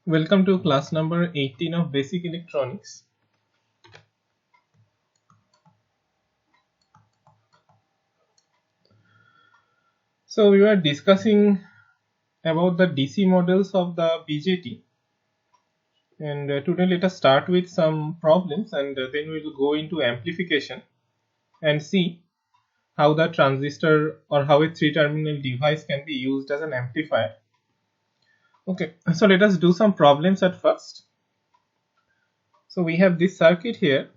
Welcome to class number 18 of Basic Electronics. So we were discussing about the DC models of the BJT, and today let us start with some problems, and then we will go into amplification and see how the transistor or how a three-terminal device can be used as an amplifier. Okay, so let us do some problems at first. So we have this circuit here.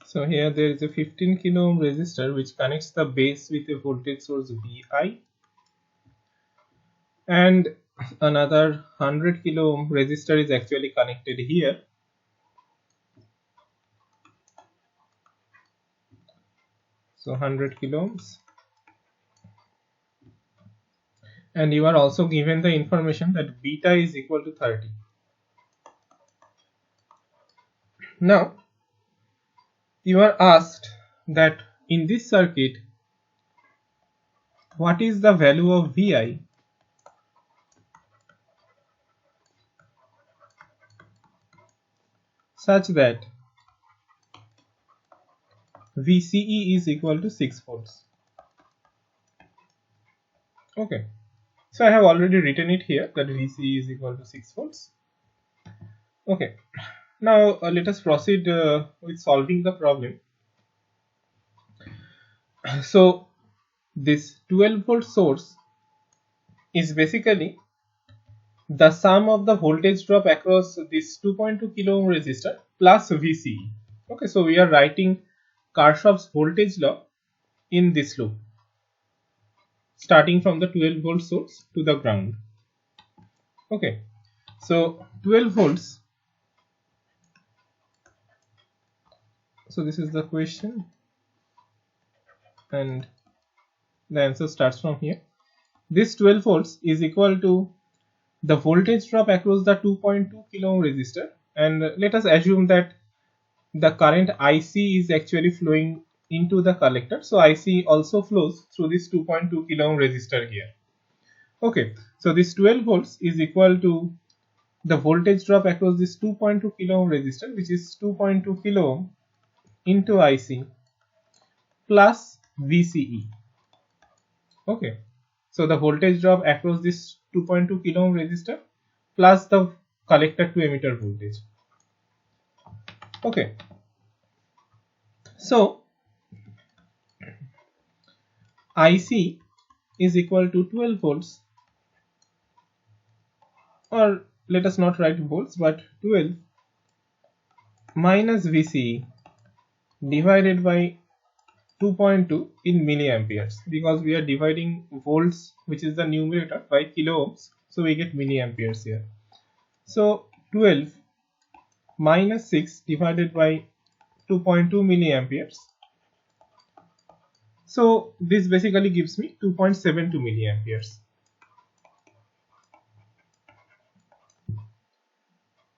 So here there is a 15 kilo ohm resistor which connects the base with a voltage source Vi, and another 100 kilo ohm resistor is actually connected here. So 100 kilo ohms, and you are also given the information that beta is equal to 30. Now you are asked that in this circuit what is the value of Vi such that VCE is equal to 6 volts. Okay, so I have already written it here that VCE is equal to 6 volts. Okay, now let us proceed with solving the problem. So this 12 volt source is basically the sum of the voltage drop across this 2.2 kilo ohm resistor plus VCE. Okay, so we are writing Kirchhoff's voltage law in this loop, starting from the 12 volt source to the ground. Okay, so 12 volts. So this is the question, and the answer starts from here. This 12 volts is equal to the voltage drop across the 2.2 kilo ohm resistor, and let us assume that the current IC is actually flowing into the collector, so IC also flows through this 2.2 kilo ohm resistor here. Okay, so this 12 volts is equal to the voltage drop across this 2.2 kilo ohm resistor, which is 2.2 kilo ohm into IC plus VCE. Okay, so the voltage drop across this 2.2 kilo ohm resistor plus the collector to emitter voltage. Okay, so IC is equal to 12 volts, or let us not write volts but 12 minus VCE divided by 2.2 in milliamperes, because we are dividing volts, which is the numerator, by kilo ohms, so we get milliamperes here. So 12 minus 6 divided by 2.2 milliamperes, so this basically gives me 2.72 milliamperes.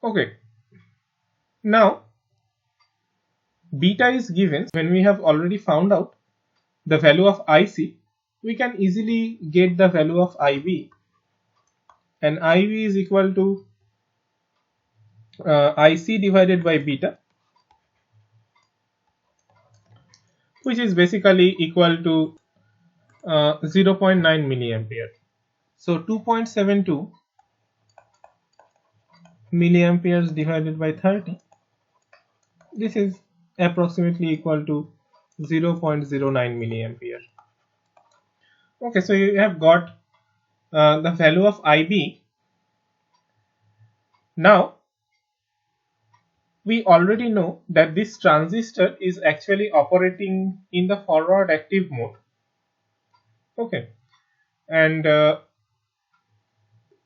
Okay, now beta is given. When we have already found out the value of IC, we can easily get the value of IB, and IB is equal to IC divided by beta, which is basically equal to 0.9 milliampere. So 2.72 milliamperes divided by 30, this is approximately equal to 0.09 milliampere. Okay, so you have got the value of IB. Now we already know that this transistor is actually operating in the forward active mode. Okay, and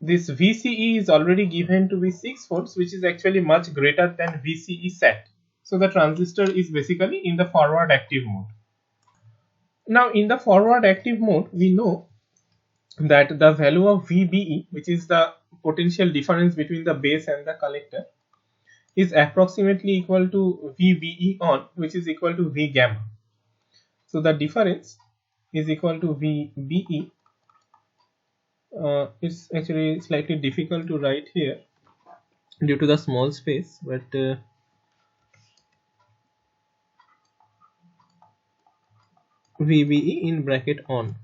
this VCE is already given to be 6 volts, which is actually much greater than VCE set. So the transistor is basically in the forward active mode. Now in the forward active mode, we know that the value of VBE, which is the potential difference between the base and the collector, is approximately equal to VBE on, which is equal to V gamma. So the difference is equal to VBE. It's actually slightly difficult to write here due to the small space, but VBE in bracket on.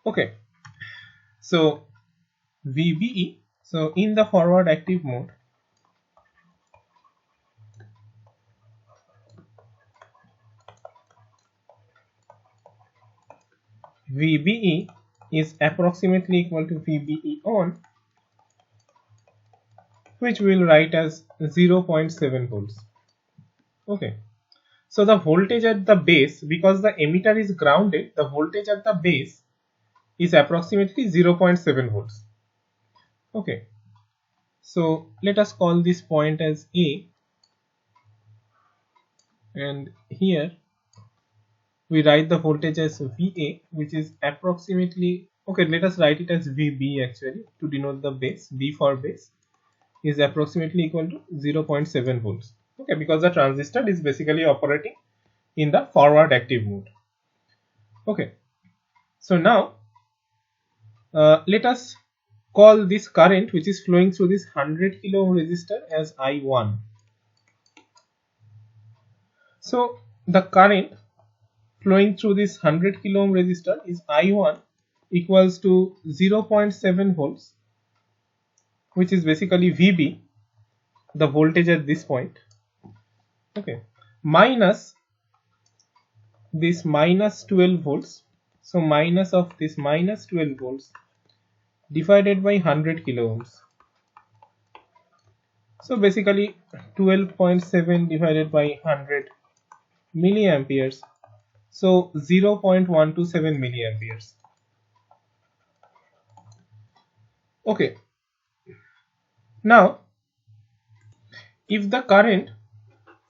Okay, so VBE, so in the forward active mode, VBE is approximately equal to VBE on, which we will write as 0.7 volts. Okay, so the voltage at the base, because the emitter is grounded, the voltage at the base is approximately 0.7 volts. Okay, so let us call this point as A, and here we write the voltage as VA, which is approximately, okay, let us write it as VB actually to denote the base. B for base is approximately equal to 0.7 volts. Okay, because the transistor is basically operating in the forward active mode. Okay, so now let us call this current which is flowing through this 100 kilo ohm resistor as I1. So the current flowing through this 100 kilo ohm resistor is I1 equals to 0.7 volts, which is basically VB, the voltage at this point. Okay, minus this minus 12 volts. So minus of this minus 12 volts divided by 100 kilo ohms. So basically 12.7 divided by 100 milliamperes. So 0.127 milliamperes. Okay. Now, if the current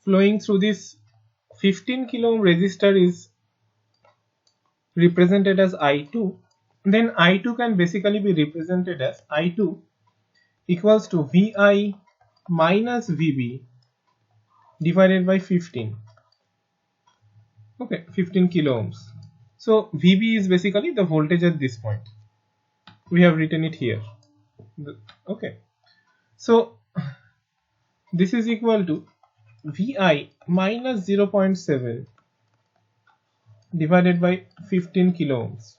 flowing through this 15 kilo ohm resistor is represented as I2, then I2 can basically be represented as I2 equals to VI minus VB divided by 15. Okay, 15 kilo ohms. So VB is basically the voltage at this point. We have written it here. Okay, so this is equal to VI minus 0.7 divided by 15 kilo ohms.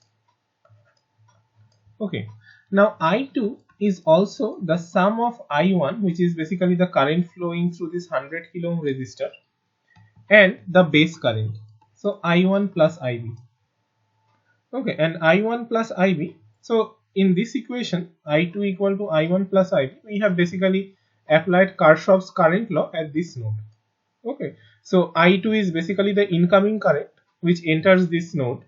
Okay, now I2 is also the sum of I1, which is basically the current flowing through this 100 kilo ohm resistor, and the base current. So I1 plus IB. Okay, and I1 plus IB. So in this equation, I2 equal to I1 plus IB, we have basically applied Kirchhoff's current law at this node. Okay, so I2 is basically the incoming current which enters this node.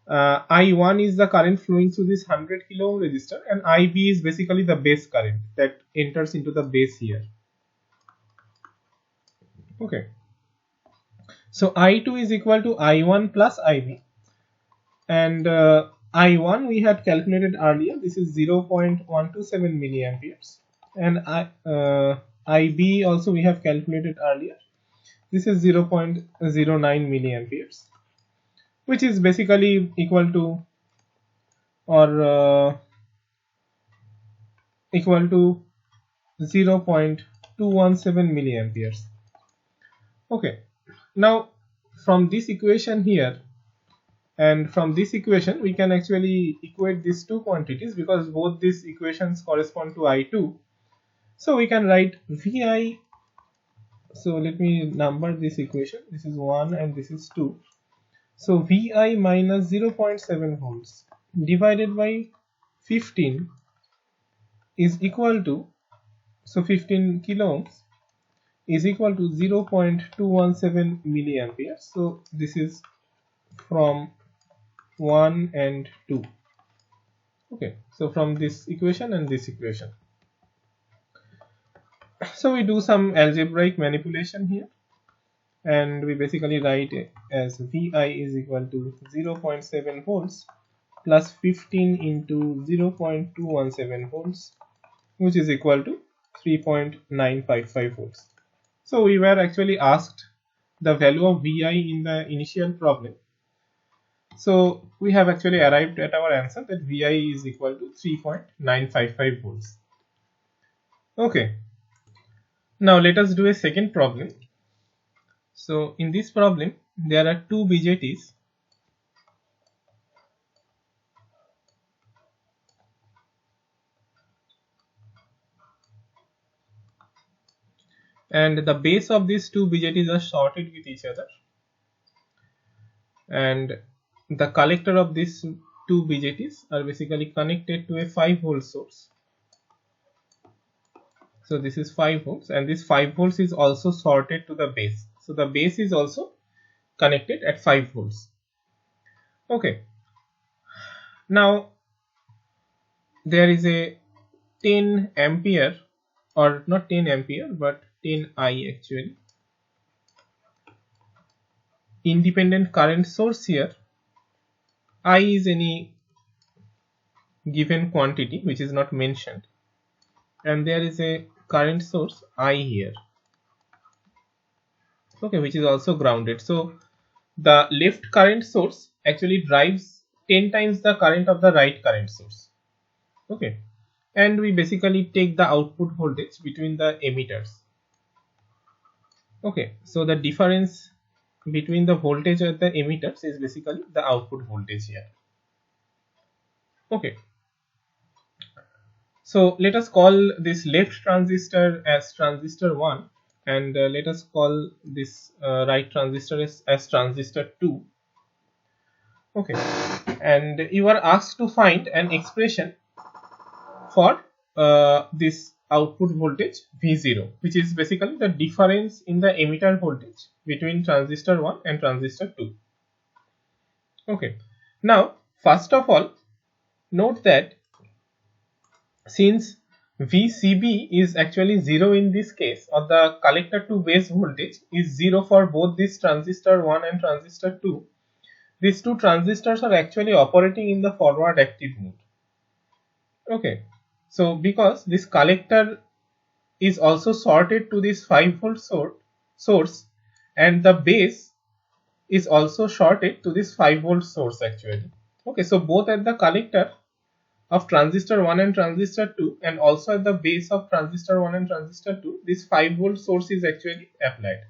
I1 is the current flowing through this 100 kilo ohm resistor, and IB is basically the base current that enters into the base here. Okay, so I2 is equal to I1 plus IB, and I1 we had calculated earlier. This is 0.127 milliamperes, and IB also we have calculated earlier. This is 0.09 milliamperes, which is basically equal to or equal to 0.217 milliamperes. Okay, now from this equation here and from this equation we can actually equate these two quantities, because both these equations correspond to I2. So we can write VI. So let me number this equation. This is 1 and this is 2. So VI minus 0.7 volts divided by 15 is equal to, so 15 kilo ohms is equal to 0.217 milliampere. So this is from 1 and 2. Okay, so from this equation and this equation. So we do some algebraic manipulation here, and we basically write it as Vi is equal to 0.7 volts plus 15 into 0.217 volts, which is equal to 3.955 volts. So we were actually asked the value of Vi in the initial problem. So we have actually arrived at our answer that Vi is equal to 3.955 volts. Okay. Now let us do a second problem. So in this problem, there are two BJTs. And the base of these two BJTs are shorted with each other. And the collector of these two BJTs are basically connected to a 5 volt source. So this is 5 volts, and this 5 volts is also sorted to the base. So the base is also connected at 5 volts. Okay. Now there is a 10 ampere, or not 10 ampere but 10 I actually, independent current source here. I is any given quantity which is not mentioned, and there is a current source I here, okay, which is also grounded. So the left current source actually drives 10 times the current of the right current source. Okay, and we basically take the output voltage between the emitters. Okay, so the difference between the voltage at the emitters is basically the output voltage here. Okay, so let us call this left transistor as transistor 1, and let us call this right transistor as transistor 2. Okay, and you are asked to find an expression for this output voltage V0, which is basically the difference in the emitter voltage between transistor 1 and transistor 2. Okay, now first of all, note that since VCB is actually 0 in this case, or the collector to base voltage is 0 for both this transistor 1 and transistor 2, these two transistors are actually operating in the forward active mode. Okay, so because this collector is also sorted to this 5 volt source, and the base is also shorted to this 5 volt source actually. Okay, so both at the collector of transistor 1 and transistor 2, and also at the base of transistor 1 and transistor 2, this 5 volt source is actually applied.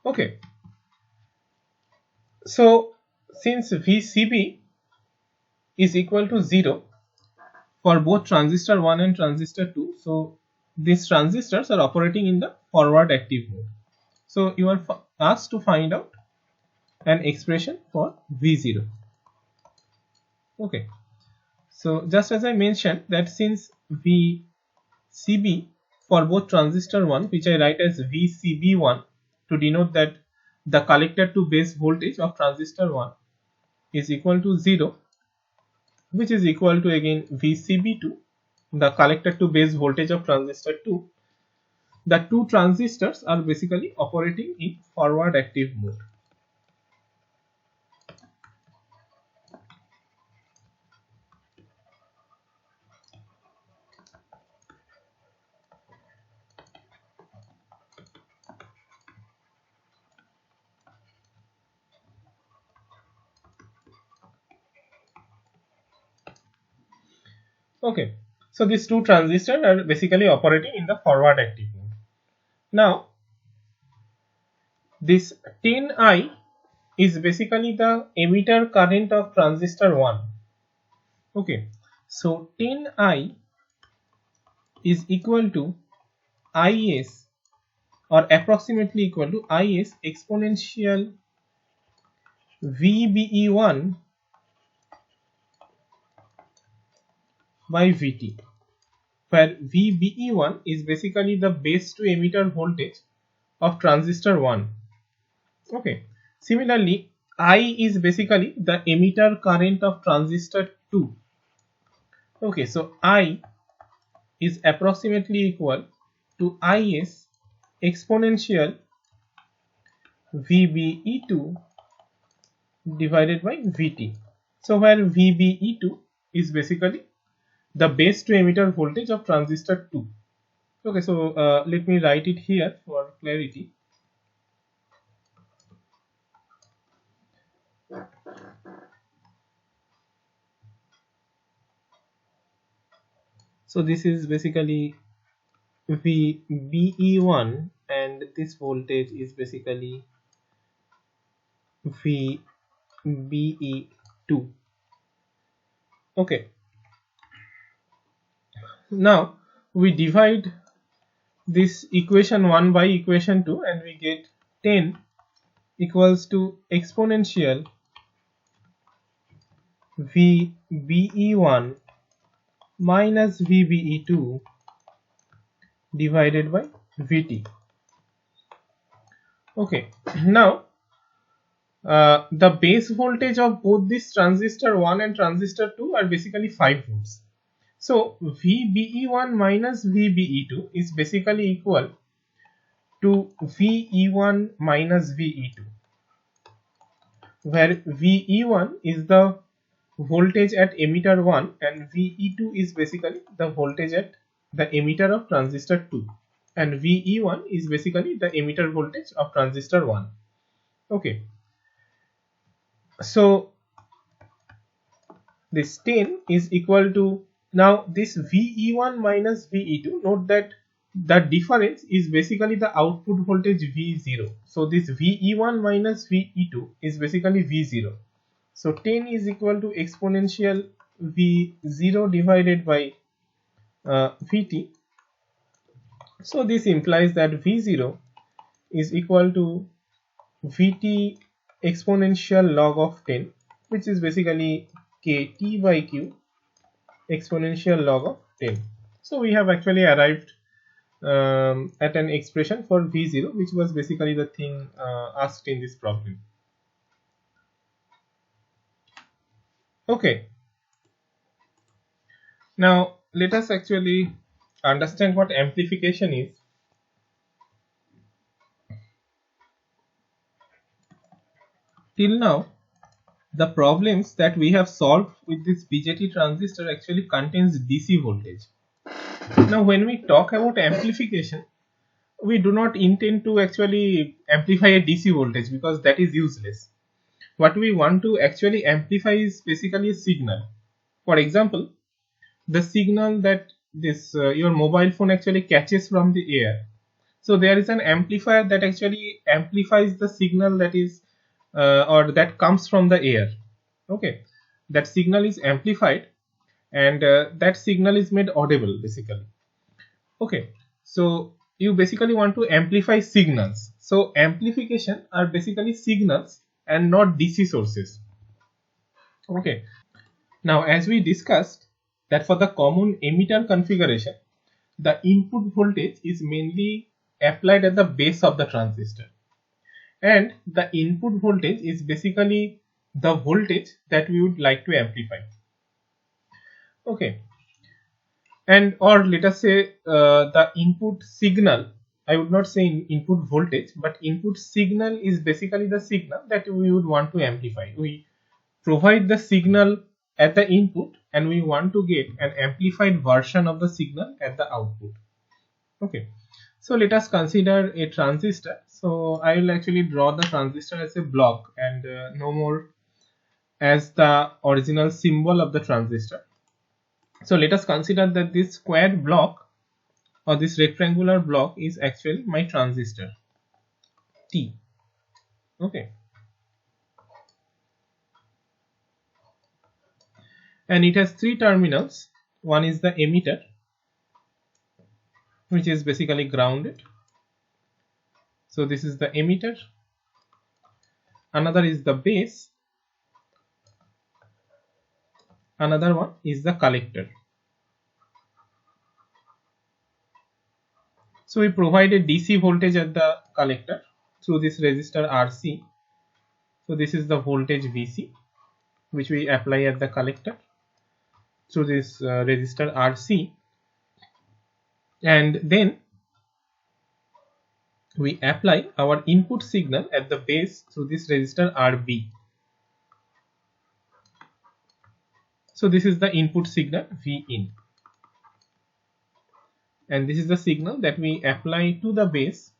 Okay, so since VCB is equal to 0 for both transistor 1 and transistor 2, so these transistors are operating in the forward active mode. So you are asked to find out an expression for V0. Okay, so just as I mentioned that since VCB for both transistor 1, which I write as VCB1 to denote that the collector to base voltage of transistor 1 is equal to 0, which is equal to again VCB2, the collector to base voltage of transistor 2. The two transistors are basically operating in forward active mode. Okay, so these two transistors are basically operating in the forward active mode. Now this 10I is basically the emitter current of transistor 1. Okay, so 10I is equal to Is, or approximately equal to Is exponential VBE1 by Vt. where VBE1 is basically the base to emitter voltage of transistor 1. Okay. Similarly, I is basically the emitter current of transistor 2. Okay, so I is approximately equal to Is exponential VBE2 divided by Vt. So where VBE2 is basically the base to emitter voltage of transistor 2. Okay, so let me write it here for clarity. So this is basically VBE1 and this voltage is basically VBE2. Okay, now we divide this equation 1 by equation 2 and we get 10 equals to exponential VBE1 minus VBE2 divided by Vt. Okay, now the base voltage of both this transistor 1 and transistor 2 are basically 5 volts. So VBE1 minus VBE2 is basically equal to VE1 minus VE2, where VE1 is the voltage at emitter 1 and VE2 is basically the voltage at the emitter of transistor 2, and VE1 is basically the emitter voltage of transistor 1. Okay, so this 10 is equal to, now this VE1 minus VE2, note that the difference is basically the output voltage V0. So this VE1 minus VE2 is basically V0. So 10 is equal to exponential V0 divided by Vt. So this implies that V0 is equal to Vt exponential log of 10, which is basically Kt by Q exponential log of 10. So we have actually arrived at an expression for V0, which was basically the thing asked in this problem. Okay, now let us actually understand what amplification is. Till now, the problems that we have solved with this BJT transistor actually contains DC voltage. Now when we talk about amplification, we do not intend to actually amplify a DC voltage because that is useless. What we want to actually amplify is basically a signal. For example, the signal that this your mobile phone actually catches from the air. So there is an amplifier that actually amplifies the signal that is or that comes from the air. Okay, that signal is amplified and that signal is made audible basically. Okay, so you basically want to amplify signals. So amplification are basically signals and not DC sources. Okay, now as we discussed that for the common emitter configuration, the input voltage is mainly applied at the base of the transistor, and the input voltage is basically the voltage that we would like to amplify. Okay, and or let us say the input signal, I would not say input voltage, but input signal is basically the signal that we would want to amplify. We provide the signal at the input and we want to get an amplified version of the signal at the output. Okay, so let us consider a transistor. So I will actually draw the transistor as a block and no more as the original symbol of the transistor. So let us consider that this square block or this rectangular block is actually my transistor T. Okay, and it has three terminals. One is the emitter, which is basically grounded. So this is the emitter. Another is the base. Another one is the collector. So we provide a DC voltage at the collector through this resistor RC. So this is the voltage VC which we apply at the collector through this resistor RC, and then we apply our input signal at the base through this resistor RB. So this is the input signal V in, and this is the signal that we apply to the base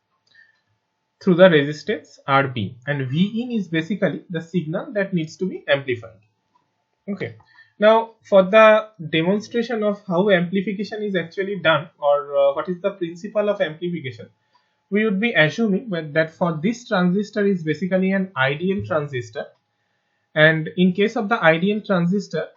through the resistance RB, and V in is basically the signal that needs to be amplified. Okay, now for the demonstration of how amplification is actually done, or what is the principle of amplification, we would be assuming that for this transistor is basically an ideal transistor, and in case of the ideal transistor,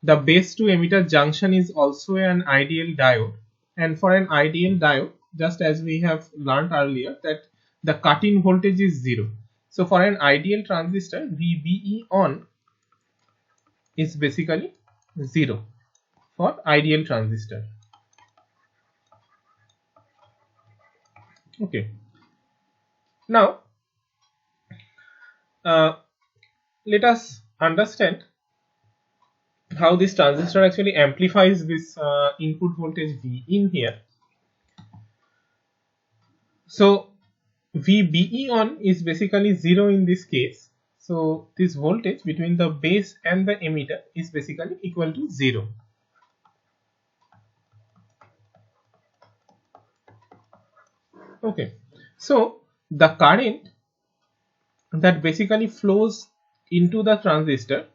the base to emitter junction is also an ideal diode, and for an ideal diode, just as we have learned earlier, that the cut-in voltage is 0. So for an ideal transistor, VBE on is basically 0 for ideal transistor. Okay. Now, let us understand how this transistor actually amplifies this input voltage V in here. So VBE on is basically 0 in this case. So this voltage between the base and the emitter is basically equal to 0. Okay, so the current that basically flows into the transistor,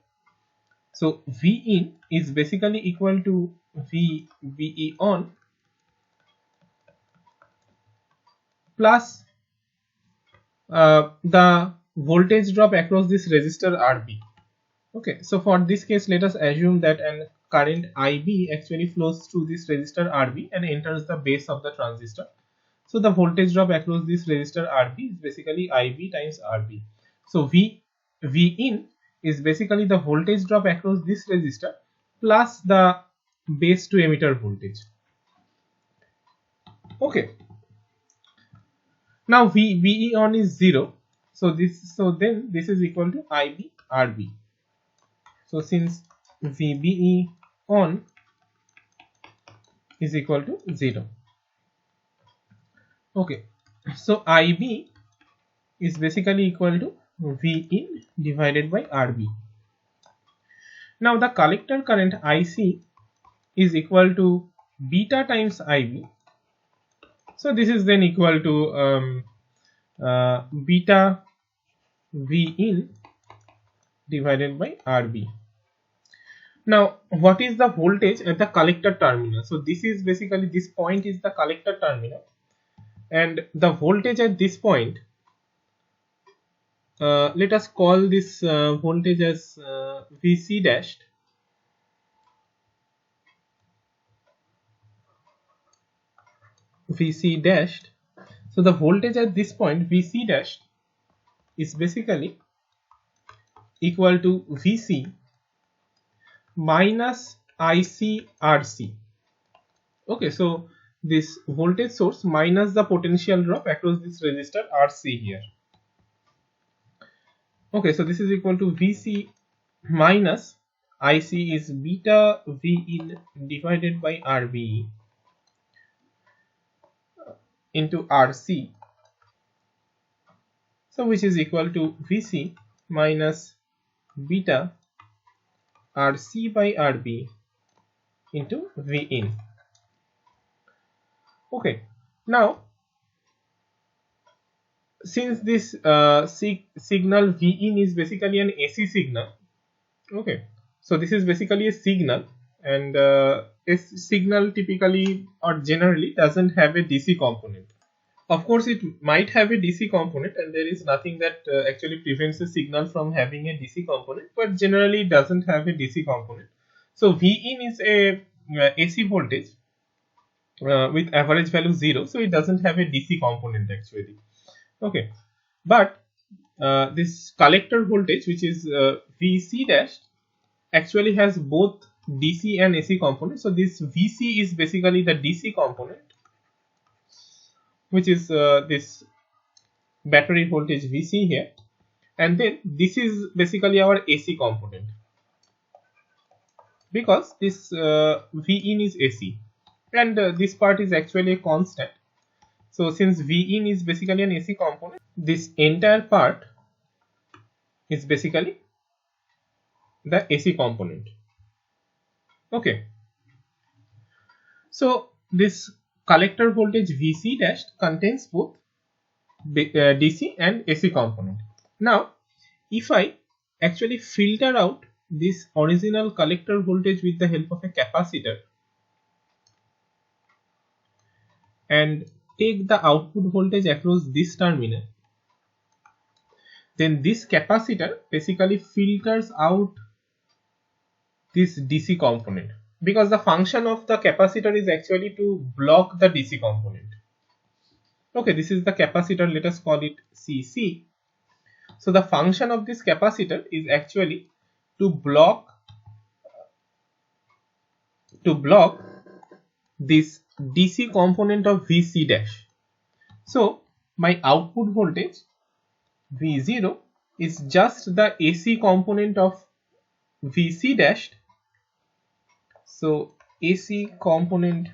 so V in is basically equal to VBE on plus the voltage drop across this resistor RB. Okay, so for this case, let us assume that an current IB actually flows through this resistor RB and enters the base of the transistor. So the voltage drop across this resistor RB is basically IB times RB. So V in is basically the voltage drop across this resistor plus the base to emitter voltage. Okay. Now VBE on is 0. So then this is equal to IB RB. So since VBE on is equal to 0. Okay, so IB is basically equal to V in divided by RB. Now the collector current IC is equal to beta times IB. So this is then equal to beta V in divided by RB. Now what is the voltage at the collector terminal? So this is basically, this point is the collector terminal, and the voltage at this point, let us call this voltage as VC dashed. VC dashed. So the voltage at this point, VC dashed, is basically equal to VC minus ICRC. Okay, so this voltage source minus the potential drop across this resistor RC here. Okay, so this is equal to VC minus IC is beta V in divided by RB into RC. So which is equal to VC minus beta RC by RB into V in. Okay, now since this signal V in is basically an AC signal, okay, so this is basically a signal, and a signal typically or generally doesn't have a DC component. Of course, it might have a DC component, and there is nothing that actually prevents a signal from having a DC component, but generally doesn't have a DC component. So V in is a AC voltage with average value 0, so it doesn't have a DC component actually. Okay, but this collector voltage, which is VC dash, actually has both DC and AC components. So this VC is basically the DC component, which is this battery voltage VC here, and then this is basically our AC component, because this V in is AC, and this part is actually a constant. So since V in is basically an AC component, this entire part is basically the AC component. Okay, so this collector voltage VC dash contains both DC and AC component. Now if I actually filter out this original collector voltage with the help of a capacitor and take the output voltage across this terminal, then this capacitor basically filters out this DC component, because the function of the capacitor is actually to block the DC component. Okay, this is the capacitor, let us call it CC. So the function of this capacitor is actually to block this DC component of VC dash. So my output voltage V0 is just the AC component of VC dash. So AC component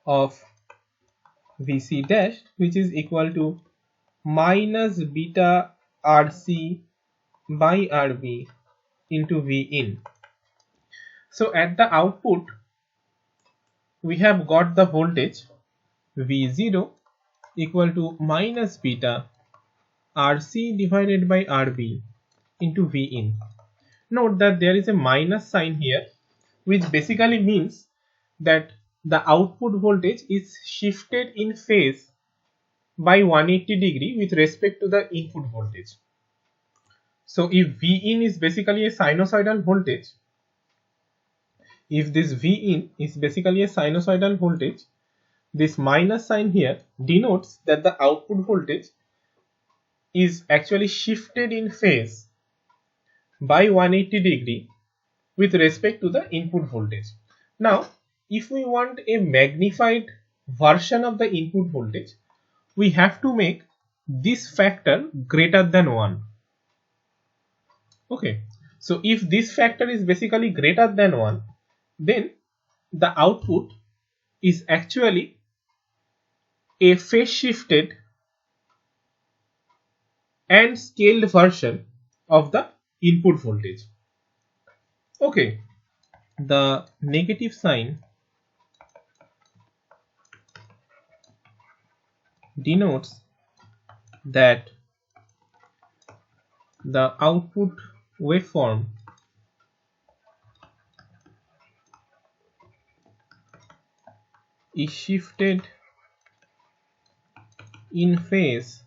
of VC dash, which is equal to minus beta RC by RB into V in. So at the output we have got the voltage V0 equal to minus beta RC divided by RB into V in. Note that there is a minus sign here, which basically means that the output voltage is shifted in phase by 180 degree with respect to the input voltage. So if V in is basically a sinusoidal voltage, if this V in is basically a sinusoidal voltage, this minus sign here denotes that the output voltage is actually shifted in phase by 180 degree with respect to the input voltage. Now if we want a magnified version of the input voltage, we have to make this factor greater than 1. Okay, so if this factor is basically greater than 1, then the output is actually a phase shifted and scaled version of the input voltage. Okay, the negative sign denotes that the output waveform is shifted in phase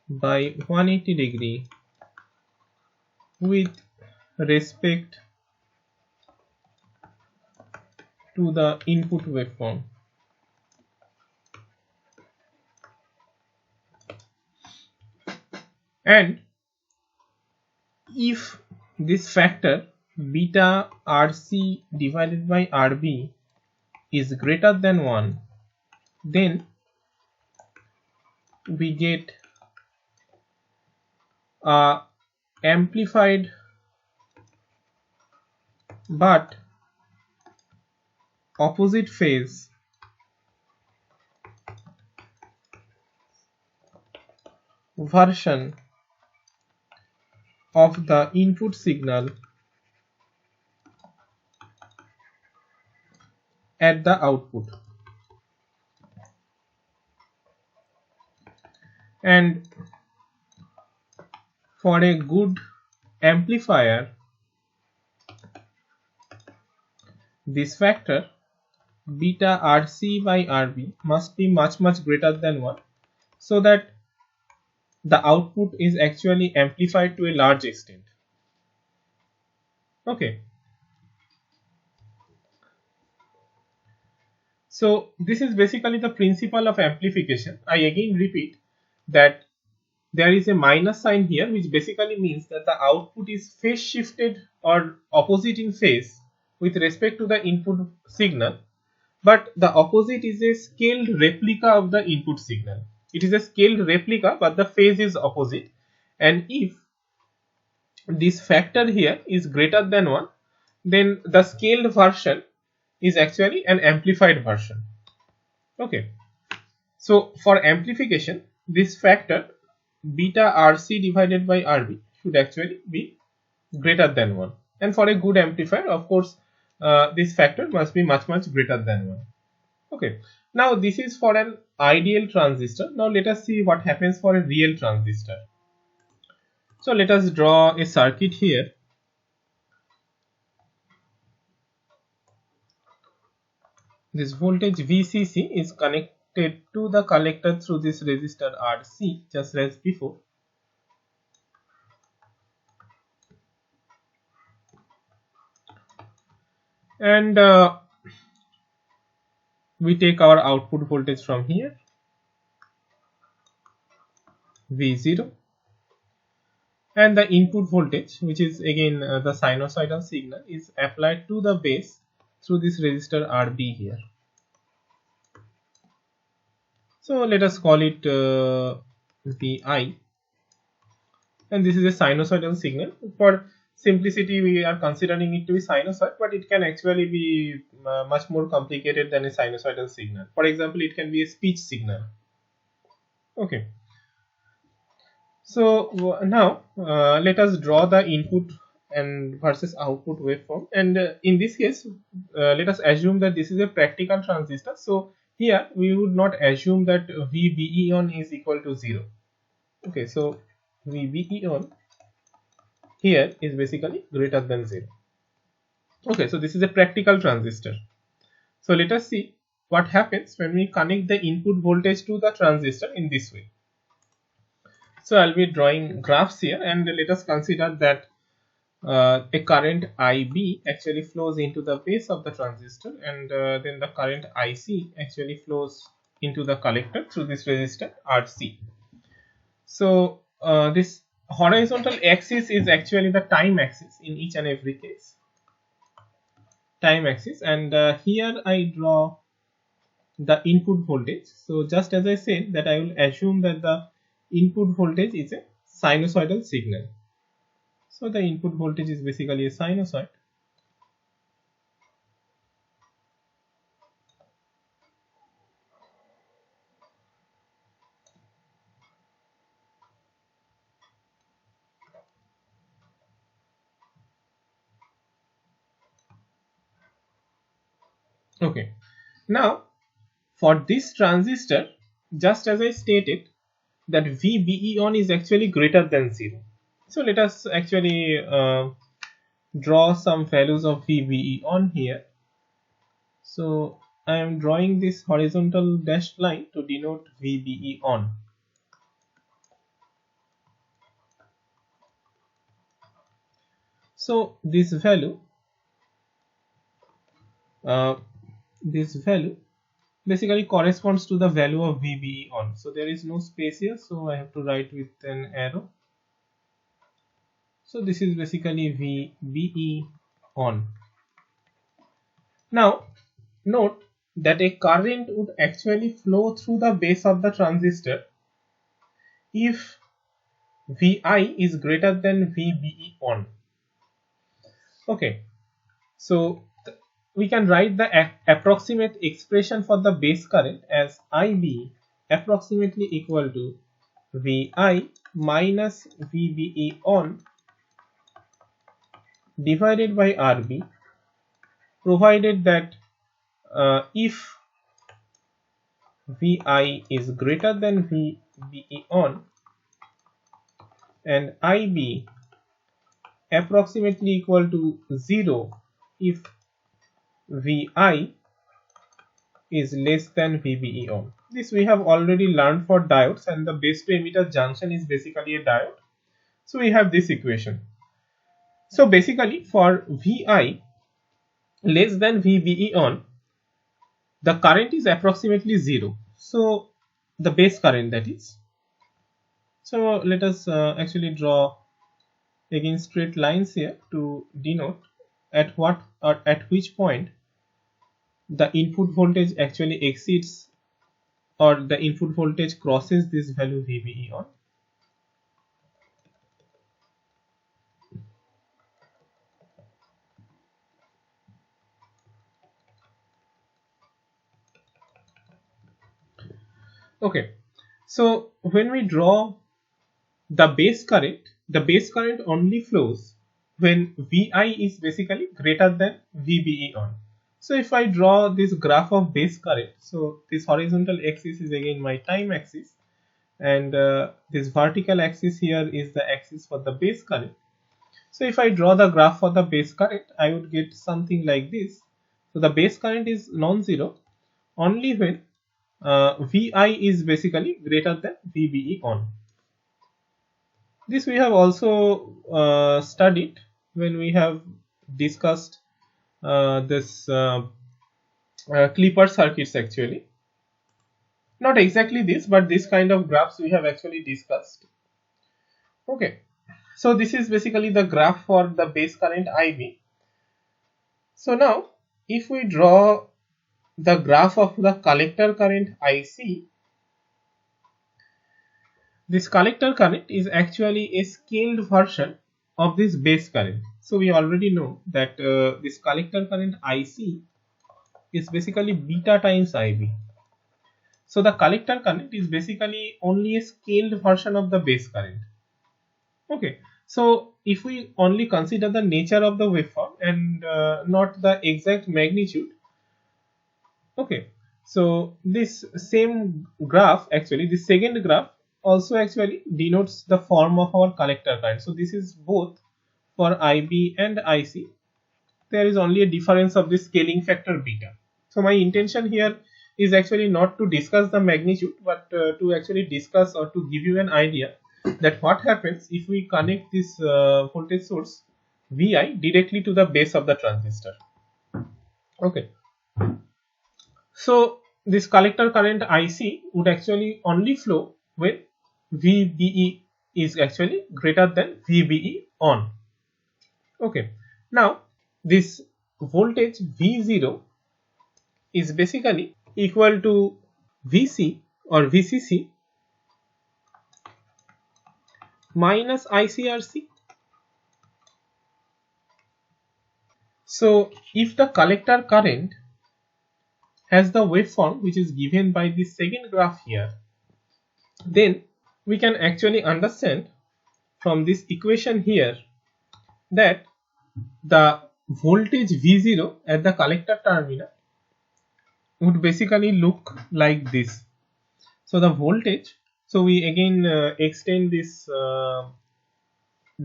by 180 degree with respect to the input waveform. And if this factor beta RC divided by RB is greater than 1, then we get a amplified but opposite phase version of the input signal at the output. And for a good amplifier, this factor beta RC by RB must be much greater than 1, so that the output is actually amplified to a large extent. Okay, so this is basically the principle of amplification. I again repeat that there is a minus sign here, which basically means that the output is phase shifted or opposite in phase with respect to the input signal, but the opposite is a scaled replica of the input signal. It is a scaled replica, but the phase is opposite, and if this factor here is greater than 1, then the scaled version is actually an amplified version. Okay, so for amplification, this factor beta RC divided by RB should actually be greater than 1, and for a good amplifier, of course, this factor must be much greater than 1. Okay, now this is for an ideal transistor. Now let us see what happens for a real transistor. So let us draw a circuit here. This voltage VCC is connected to the collector through this resistor RC, just as before. And we take our output voltage from here, V0, and the input voltage, which is again the sinusoidal signal, is applied to the base through this resistor RB here. So let us call it Vi, and this is a sinusoidal signal. For simplicity, we are considering it to be sinusoid, but it can actually be much more complicated than a sinusoidal signal. For example, it can be a speech signal. Okay. So now let us draw the input and versus output waveform, and in this case, let us assume that this is a practical transistor. So here we would not assume that VBE on is equal to 0. Okay, so VBE on here is basically greater than 0. Okay, so this is a practical transistor. So let us see what happens when we connect the input voltage to the transistor in this way. So I'll be drawing graphs here, and let us consider that a current IB actually flows into the base of the transistor, and then the current IC actually flows into the collector through this resistor RC. So this horizontal axis is actually the time axis in each and every case, time axis, and here I draw the input voltage. So just as I said, that I will assume that the input voltage is a sinusoidal signal. So the input voltage is basically a sinusoid. Okay, now for this transistor, just as I stated, that VBE on is actually greater than 0. So let us actually draw some values of VBE on here. So I am drawing this horizontal dashed line to denote VBE on. So this value basically corresponds to the value of VBE on. So there is no space here, so I have to write with an arrow. So this is basically VBE on. Now note that a current would actually flow through the base of the transistor if Vi is greater than VBE on. Okay, so we can write the approximate expression for the base current as IB approximately equal to Vi minus VBE on divided by RB, provided that if Vi is greater than VBE on and IB approximately equal to 0 if Vi is less than VBE on. This we have already learned for diodes, and the base to emitter junction is basically a diode. So we have this equation. So basically for Vi less than VBE on, the current is approximately 0. So the base current, that is. So let us actually draw again straight lines here to denote at what or at which point the input voltage actually exceeds, or the input voltage crosses this value VBE on. Okay, so when we draw the base current only flows when Vi is basically greater than VBE on. So if I draw this graph of base current, so this horizontal axis is again my time axis, and this vertical axis here is the axis for the base current. So if I draw the graph for the base current, I would get something like this. So the base current is non-zero only when Vi is basically greater than VBE on. This we have also studied when we have discussed this Clipper circuits actually. Not exactly this, but this kind of graphs we have actually discussed. Okay, so this is basically the graph for the base current IB. So now if we draw the graph of the collector current IC, this collector current is actually a scaled version of this base current. So we already know that this collector current IC is basically beta times IB. So the collector current is basically only a scaled version of the base current. Okay, so if we only consider the nature of the waveform and not the exact magnitude, okay, so this same graph, actually this second graph also actually denotes the form of our collector current. So this is both for IB and IC. There is only a difference of the scaling factor beta. So my intention here is actually not to discuss the magnitude, but to actually discuss or to give you an idea that what happens if we connect this voltage source Vi directly to the base of the transistor. Okay, so this collector current IC would actually only flow when VBE is actually greater than VBE on. Okay, now this voltage V0 is basically equal to Vc or VCC minus ICRC. So if the collector current has the waveform which is given by the second graph here, then we can actually understand from this equation here that the voltage V0 at the collector terminal would basically look like this. So the voltage, so we again extend this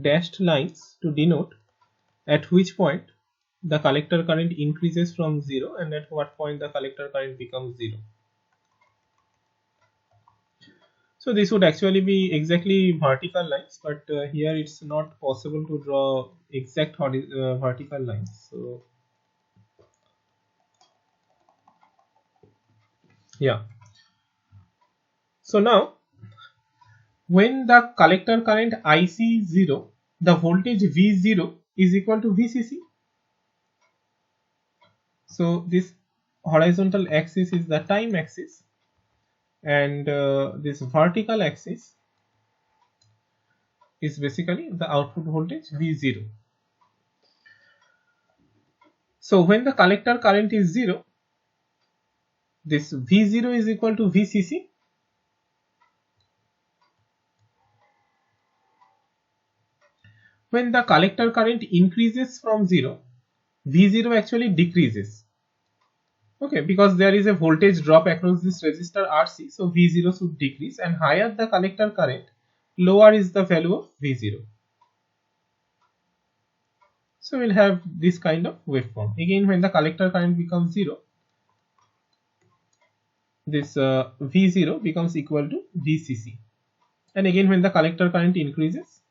dashed lines to denote at which point the collector current increases from 0 and at what point the collector current becomes 0. So this would actually be exactly vertical lines, but here it's not possible to draw exact vertical lines. So yeah. So now when the collector current IC0, the voltage V0 is equal to VCC. So this horizontal axis is the time axis, and this vertical axis is basically the output voltage V0. So when the collector current is 0, this V0 is equal to VCC. When the collector current increases from 0, V0 actually decreases. Okay, because there is a voltage drop across this resistor RC, so V0 should decrease, and higher the collector current, lower is the value of V0. So we'll have this kind of waveform. Again, when the collector current becomes 0, this V0 becomes equal to VCC. And again, when the collector current increases,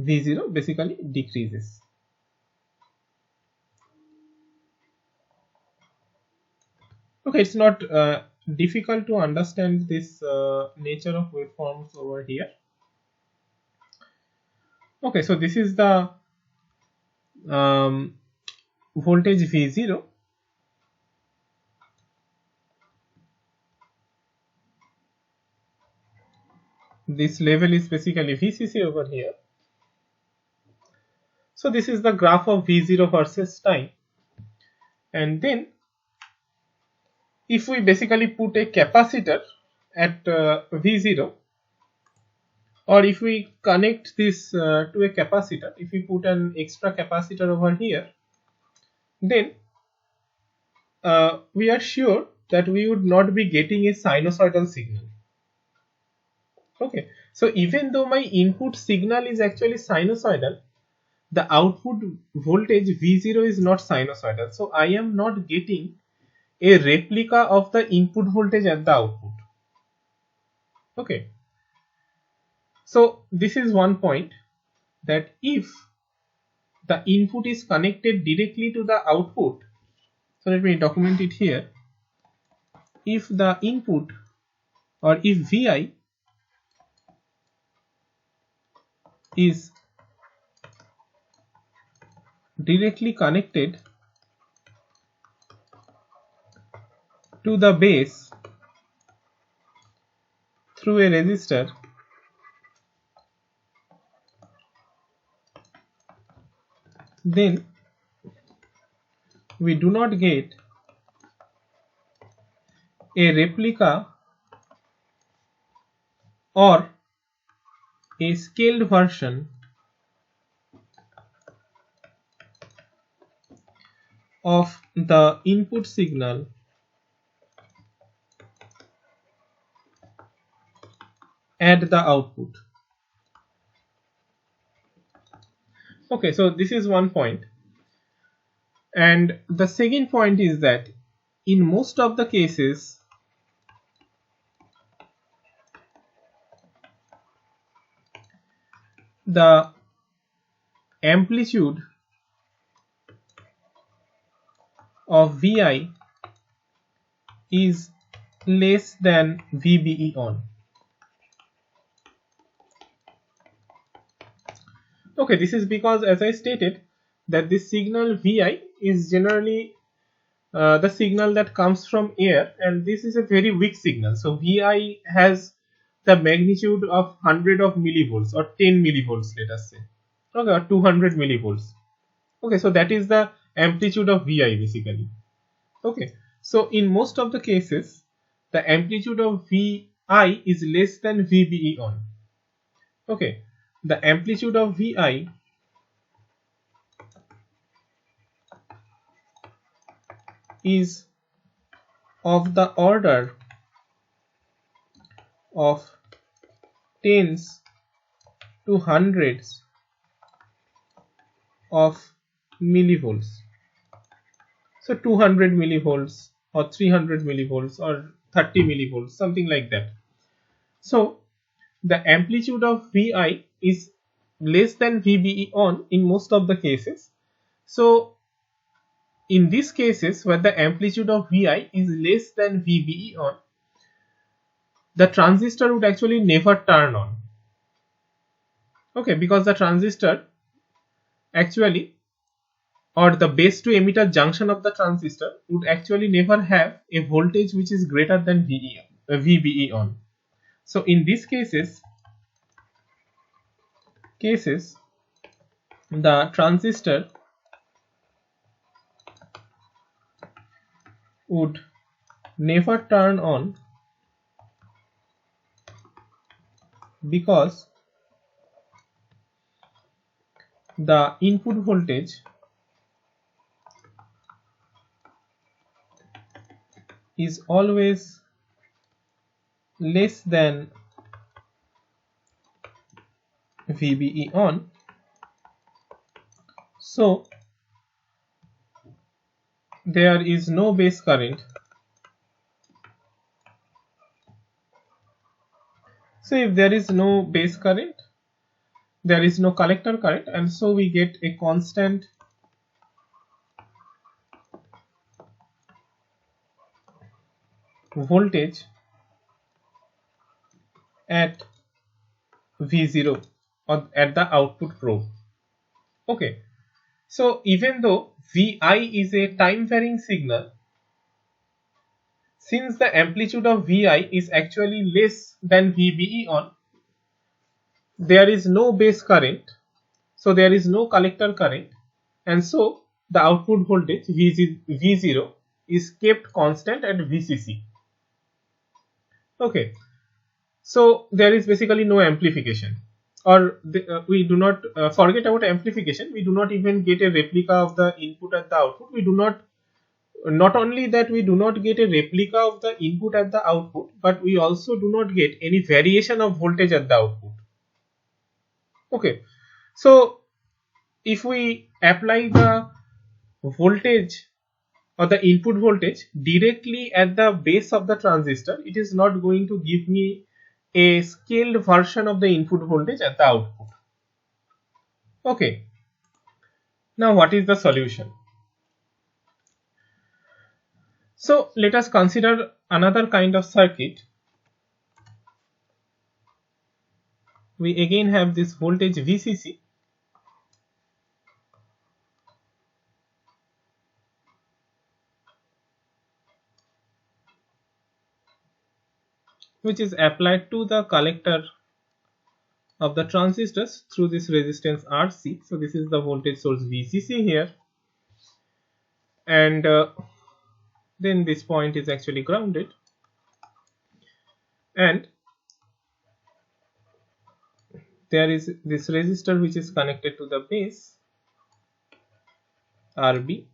V0 basically decreases. Okay, it's not difficult to understand this nature of waveforms over here. Okay, so this is the voltage V0, this level is basically VCC over here. So this is the graph of V0 versus time. And then if we basically put a capacitor at V0, or if we connect this to a capacitor, if we put an extra capacitor over here, then we are sure that we would not be getting a sinusoidal signal. Okay, so even though my input signal is actually sinusoidal, the output voltage V0 is not sinusoidal. So I am not getting a replica of the input voltage at the output. Okay, so this is one point, that if the input is connected directly to the output, so let me document it here. If the input, or if Vi is directly connected to the base through a resistor, then we do not get a replica or a scaled version of the input signal at the output. Okay, so this is one point. And the second point is that in most of the cases, the amplitude of Vi is less than VBE on. Okay, this is because, as I stated, that this signal Vi is generally the signal that comes from air, and this is a very weak signal. So Vi has the magnitude of 100 of millivolts or 10 millivolts, let us say, okay, or 200 millivolts. Okay, so that is the amplitude of Vi basically. Okay, so in most of the cases, the amplitude of Vi is less than VBE on. Okay, the amplitude of Vi is of the order of tens to hundreds of millivolts. So 200 millivolts or 300 millivolts or 30 millivolts, something like that. So the amplitude of Vi is less than VBE on in most of the cases. So in these cases where the amplitude of Vi is less than VBE on, the transistor would actually never turn on. Okay, because the transistor actually, or the base to emitter junction of the transistor would actually never have a voltage which is greater than VBE on. So in these cases, the transistor would never turn on, because the input voltage is always less than VBE on. So there is no base current. So if there is no base current, there is no collector current, and so we get a constant voltage at V0 or at the output probe. Okay, so even though Vi is a time varying signal, since the amplitude of Vi is actually less than VBE on, there is no base current, so there is no collector current, and so the output voltage V0 is kept constant at VCC. Okay, so there is basically no amplification, or we do not forget about amplification. We do not even get a replica of the input at the output. We do not only that we do not get a replica of the input at the output, but we also do not get any variation of voltage at the output. Okay, so if we apply the voltage or the input voltage directly at the base of the transistor, it is not going to give me a scaled version of the input voltage at the output. Okay, now what is the solution? So let us consider another kind of circuit. We again have this voltage VCC, which is applied to the collector of the transistors through this resistance RC. So this is the voltage source VCC here, and then this point is actually grounded, and there is this resistor which is connected to the base RB,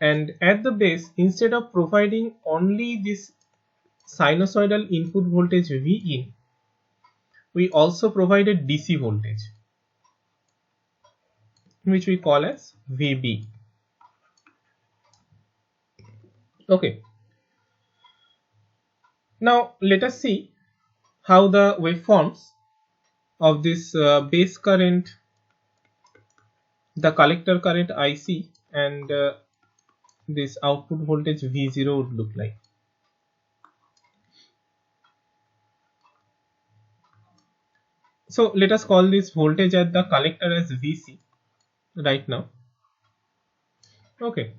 and at the base, instead of providing only this sinusoidal input voltage Vin, we also provided DC voltage, which we call as VB. Okay, now let us see how the waveforms of this base current, the collector current IC, and this output voltage V0 would look like. So let us call this voltage at the collector as VC right now. Okay,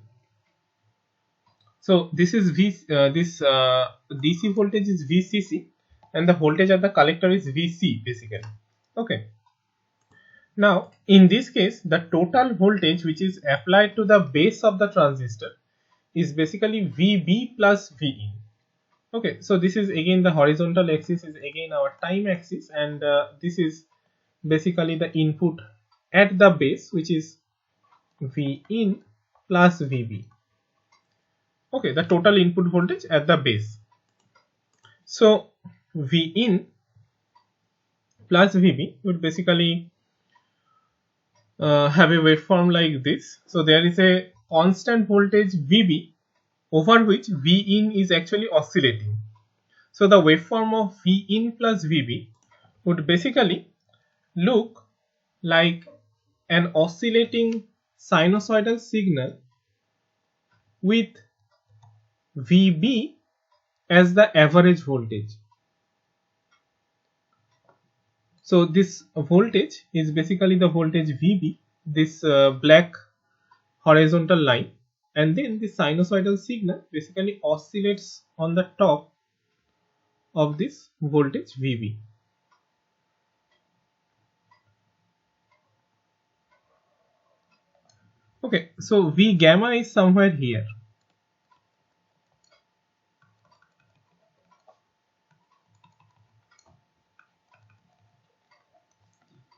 so this is DC voltage is VCC, and the voltage at the collector is VC basically. Okay, now in this case the total voltage which is applied to the base of the transistor is basically VB plus Vin. Okay, so this is again the horizontal axis is again our time axis, and this is basically the input at the base, which is Vin plus VB. Okay, the total input voltage at the base. So Vin plus VB would basically have a waveform like this. So there is a constant voltage VB over which Vin is actually oscillating. So the waveform of Vin plus VB would basically look like an oscillating sinusoidal signal with VB as the average voltage. So this voltage is basically the voltage VB, this black horizontal line, and then the sinusoidal signal basically oscillates on the top of this voltage VB. Okay, so V gamma is somewhere here.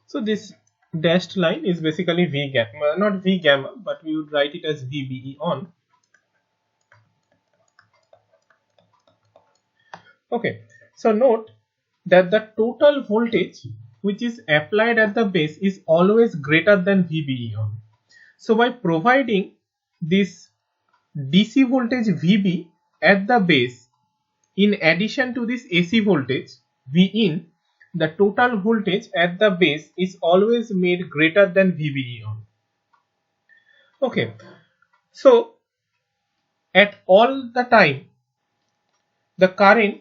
So this dashed line is basically V gamma, not V gamma, but we would write it as VBE on. Okay, so note that the total voltage which is applied at the base is always greater than VBE on. So by providing this DC voltage VB at the base in addition to this AC voltage Vin, the total voltage at the base is always made greater than VBE on. Okay, so at all the time the current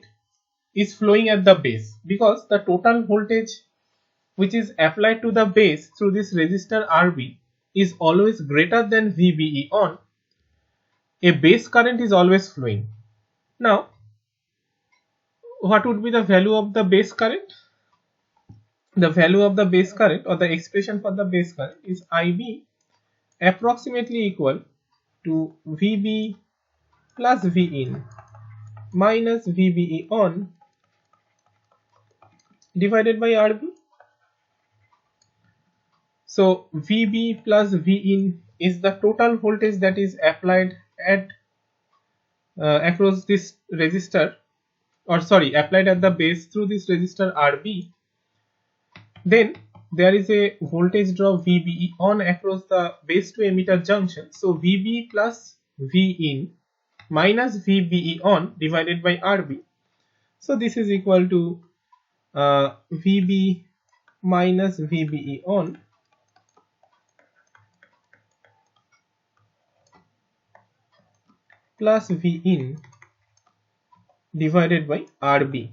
is flowing at the base, because the total voltage which is applied to the base through this resistor RB is always greater than VBE on. A base current is always flowing. Now what would be the value of the base current? the value of the base current or the expression for the base current is IB approximately equal to VB plus V in minus VBE on divided by RB. So VB plus V in is the total voltage that is applied at across this resistor, or sorry, applied at the base through this resistor RB. Then there is a voltage drop VBE on across the base to emitter junction. So VB plus V in minus VBE on divided by RB. So this is equal to VB minus VBE on plus V in divided by RB.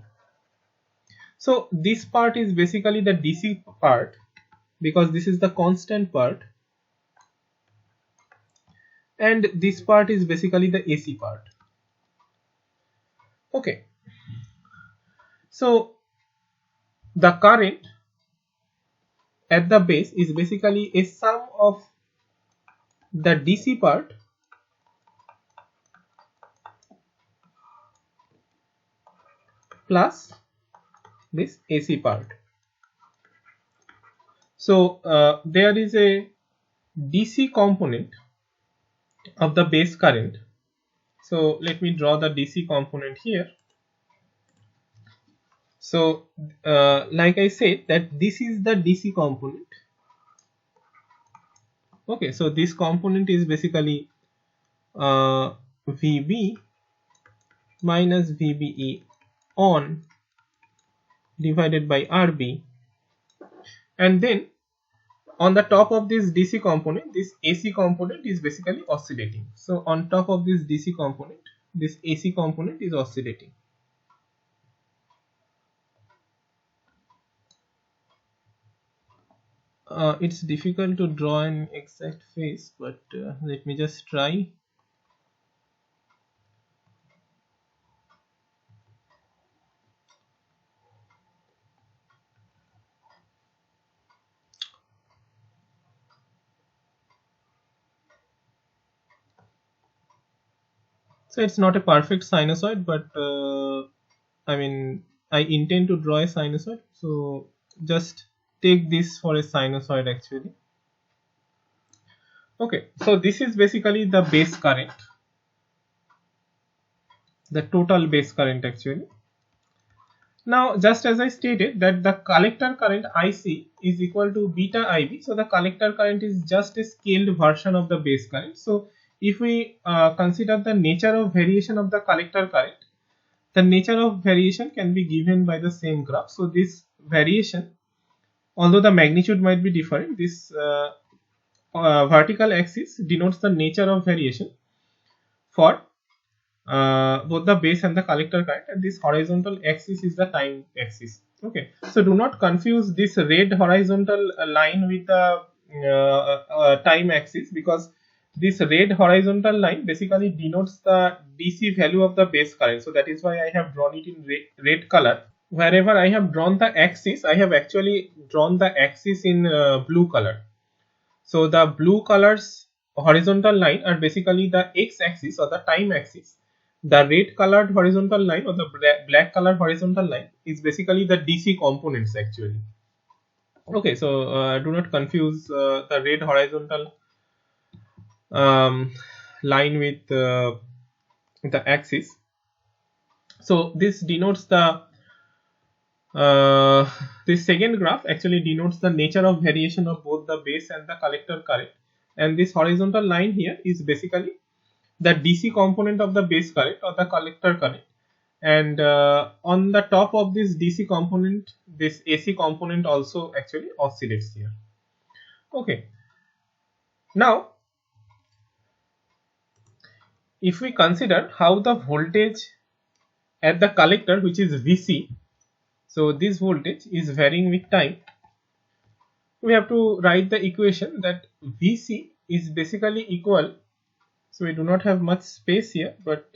So this part is basically the DC part because this is the constant part, and this part is basically the AC part. Okay, so the current at the base is basically a sum of the DC part plus this AC part. So there is a DC component of the base current. So let me draw the DC component here. So like I said that this is the DC component. Okay, so this component is basically VB minus VBE on divided by RB, and then on the top of this DC component, this AC component is basically oscillating. So on top of this DC component, this AC component is oscillating. It's difficult to draw an exact face, but let me just try. So it's not a perfect sinusoid, but I mean, I intend to draw a sinusoid, so just take this for a sinusoid actually. Okay, so this is basically the base current, the total base current actually. Now, just as I stated that the collector current IC is equal to beta IB, so the collector current is just a scaled version of the base current. So if we consider the nature of variation of the collector current, the nature of variation can be given by the same graph. So this variation, although the magnitude might be different, this vertical axis denotes the nature of variation for both the base and the collector current, and this horizontal axis is the time axis. Okay, so do not confuse this red horizontal line with the time axis, because this red horizontal line basically denotes the DC value of the base current. So that is why I have drawn it in red color. Wherever I have drawn the axis, I have actually drawn the axis in blue color. So the blue colors horizontal line are basically the x-axis or the time axis. The red colored horizontal line or the black colored horizontal line is basically the DC components actually. Okay, so do not confuse the red horizontal line with the axis. So this denotes the this second graph actually denotes the nature of variation of both the base and the collector current, and this horizontal line here is basically the DC component of the base current or the collector current, and on the top of this DC component, this AC component also actually oscillates here. Okay, now if we consider how the voltage at the collector, which is VC, so this voltage is varying with time, we have to write the equation that VC is basically equal, so we do not have much space here, but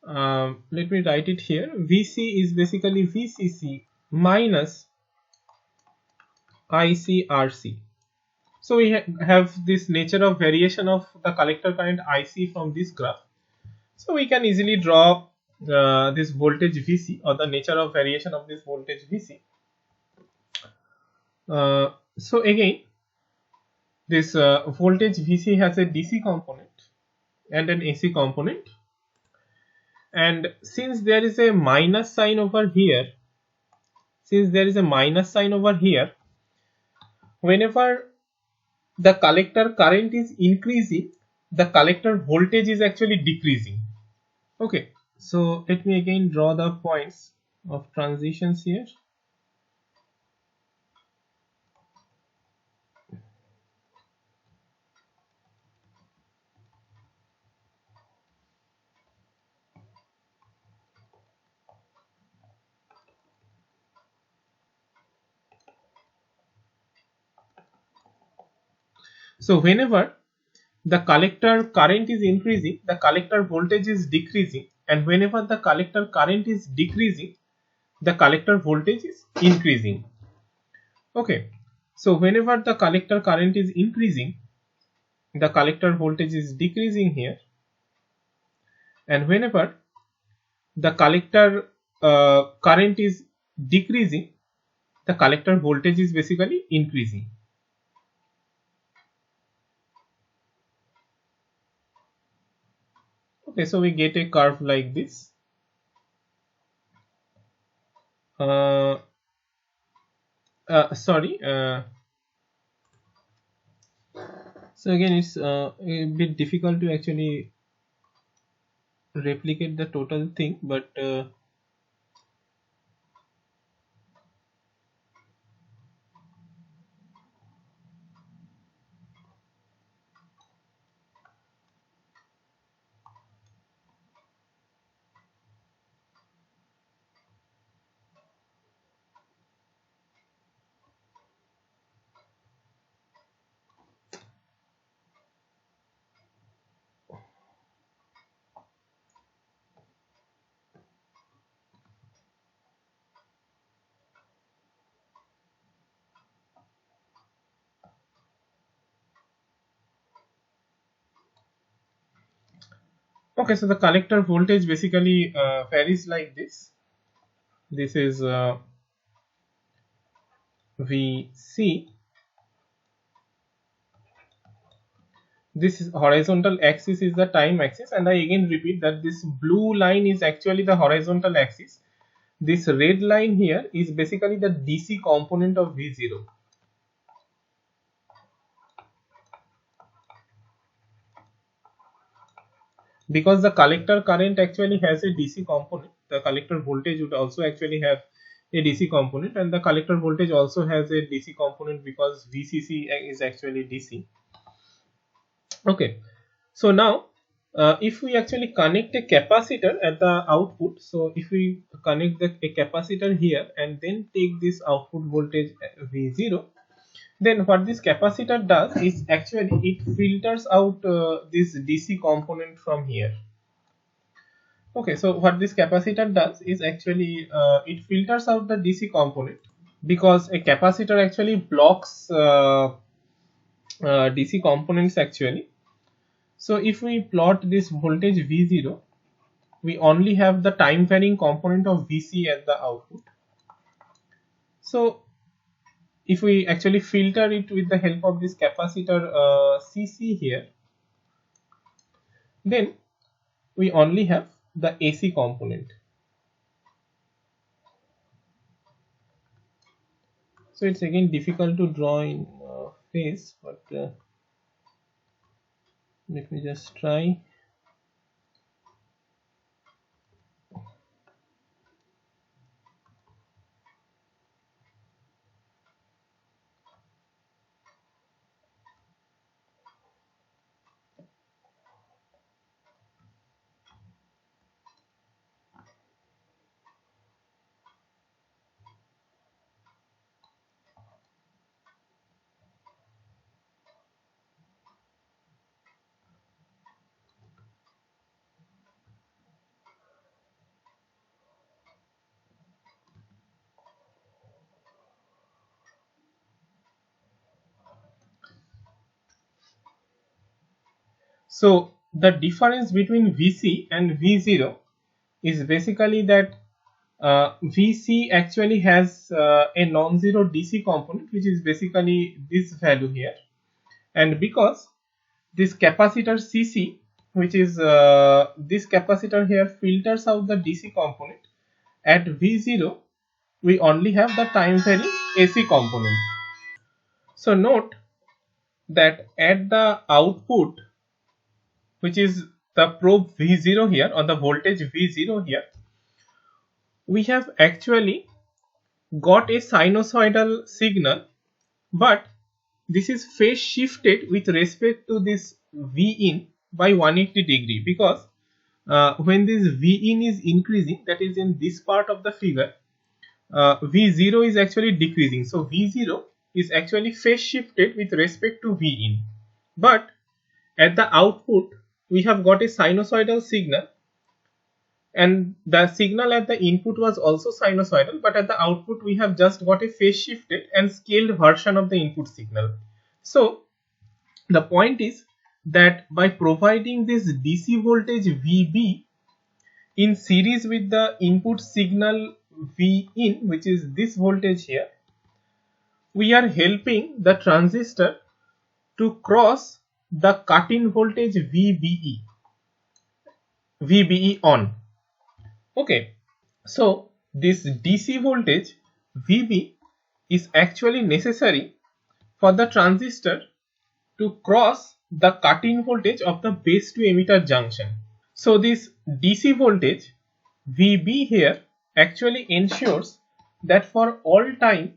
let me write it here. VC is basically VCC minus ICRC. So we have this nature of variation of the collector current IC from this graph. So we can easily draw this voltage Vc, or the nature of variation of this voltage Vc. So again, this voltage Vc has a DC component and an AC component, and since there is a minus sign over here, whenever the collector current is increasing, the collector voltage is actually decreasing. Okay, so let me again draw the points of transitions here. So whenever the collector current is increasing, the collector voltage is decreasing, and whenever the collector current is decreasing, the collector voltage is increasing. Okay, so whenever the collector current is increasing, the collector voltage is decreasing here, and whenever the collector current is decreasing, the collector voltage is basically increasing. Okay, so we get a curve like this. Uh, Sorry. So again, it's a bit difficult to actually replicate the total thing, but okay. So the collector voltage basically varies like this. This is VC. This is horizontal axis is the time axis, and I again repeat that this blue line is actually the horizontal axis. This red line here is basically the DC component of V0. Because the collector current actually has a DC component, the collector voltage would also actually have a DC component, and the collector voltage also has a DC component because VCC is actually DC. Okay, so now if we actually connect a capacitor at the output, so if we connect a capacitor here and then take this output voltage V0, then what this capacitor does is actually it filters out this DC component from here. Okay, so what this capacitor does is actually it filters out the DC component, because a capacitor actually blocks DC components actually. So if we plot this voltage V0, we only have the time varying component of Vc at the output. So if we actually filter it with the help of this capacitor Cc here, then we only have the AC component. So it's again difficult to draw in phase, but let me just try. So the difference between VC and V0 is basically that VC actually has a non-zero DC component, which is basically this value here, and because this capacitor CC, which is this capacitor here, filters out the DC component, at V0 we only have the time varying AC component. So note that at the output, which is the probe V0 here, or the voltage V0 here, we have actually got a sinusoidal signal, but this is phase shifted with respect to this V in by 180 degree, because when this V in is increasing, that is in this part of the figure, V0 is actually decreasing. So V0 is actually phase shifted with respect to V in, but at the output we have got a sinusoidal signal, and the signal at the input was also sinusoidal, but at the output we have just got a phase shifted and scaled version of the input signal. So the point is that by providing this DC voltage VB in series with the input signal V in, which is this voltage here, we are helping the transistor to cross the cut-in voltage VBE on. Okay, so this DC voltage VB is actually necessary for the transistor to cross the cut-in voltage of the base to emitter junction. So this DC voltage VB here actually ensures that for all time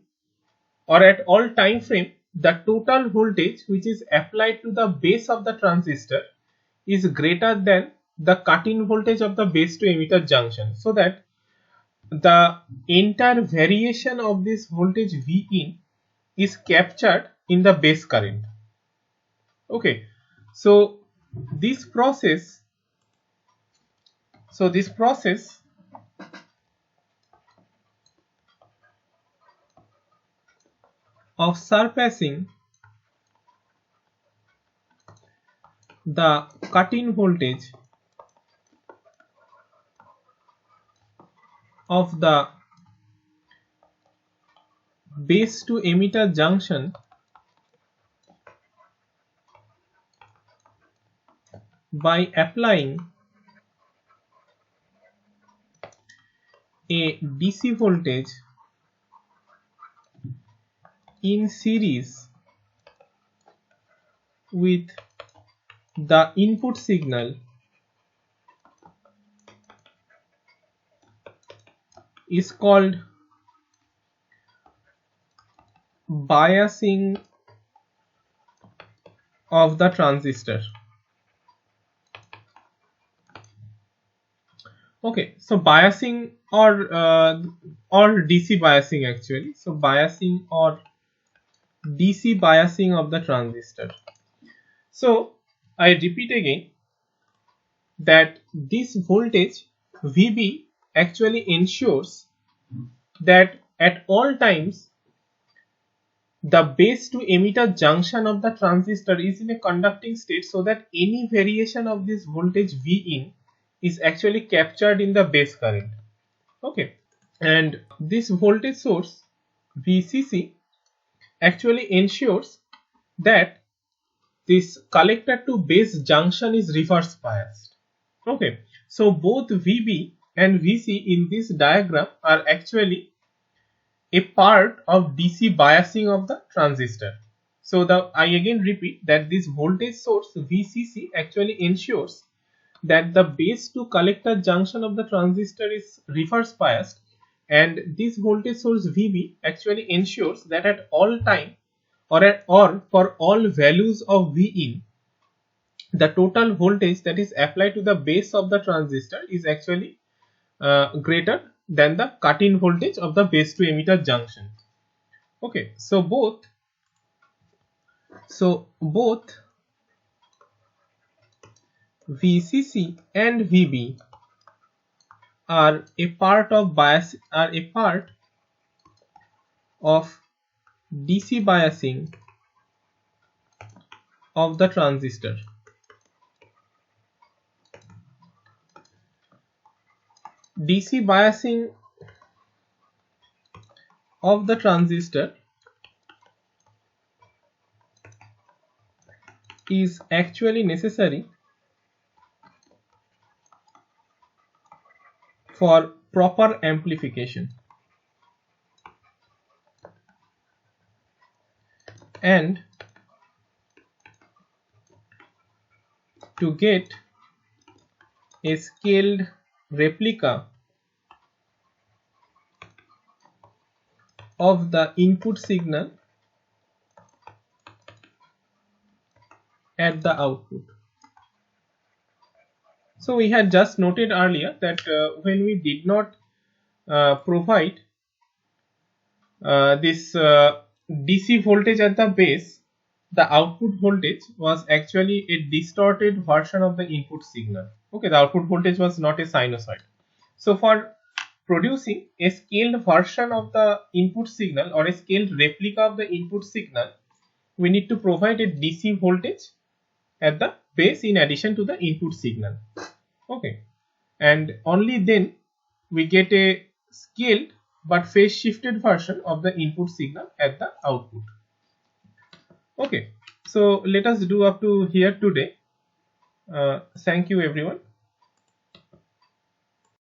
or at all time frame, the total voltage which is applied to the base of the transistor is greater than the cut-in voltage of the base to emitter junction, so that the entire variation of this voltage V in is captured in the base current. Okay, so this process of surpassing the cut-in voltage of the base to emitter junction by applying a DC voltage in series with the input signal is called biasing of the transistor. Okay, so biasing or DC biasing actually. So biasing or DC biasing of the transistor. So I repeat again that this voltage VB actually ensures that at all times the base to emitter junction of the transistor is in a conducting state, so that any variation of this voltage V in is actually captured in the base current. Okay, and this voltage source VCC actually ensures that this collector to base junction is reverse biased. Okay, so both VB and VC in this diagram are actually a part of DC biasing of the transistor. So I again repeat that this voltage source VCC actually ensures that the base to collector junction of the transistor is reverse biased, and this voltage source VB actually ensures that at all time or for all values of V in, the total voltage that is applied to the base of the transistor is actually greater than the cut-in voltage of the base to emitter junction. Okay, so both VCC and VB are a part of DC biasing of the transistor. DC biasing of the transistor is actually necessary for proper amplification, and to get a scaled replica of the input signal at the output. So we had just noted earlier that when we did not provide this DC voltage at the base, the output voltage was actually a distorted version of the input signal. Okay, the output voltage was not a sinusoid. So for producing a scaled version of the input signal or a scaled replica of the input signal, we need to provide a DC voltage at the base in addition to the input signal. Okay, and only then we get a scaled but phase shifted version of the input signal at the output. Okay, so let us do up to here today. Thank you everyone.